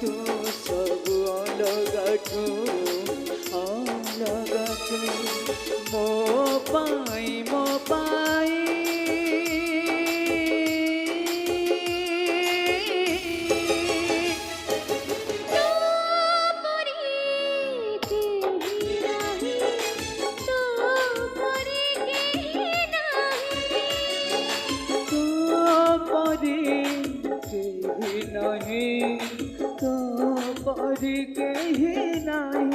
तू सब अलगा तू अलगा तू मो पाई नहीं तो परी के ही नहीं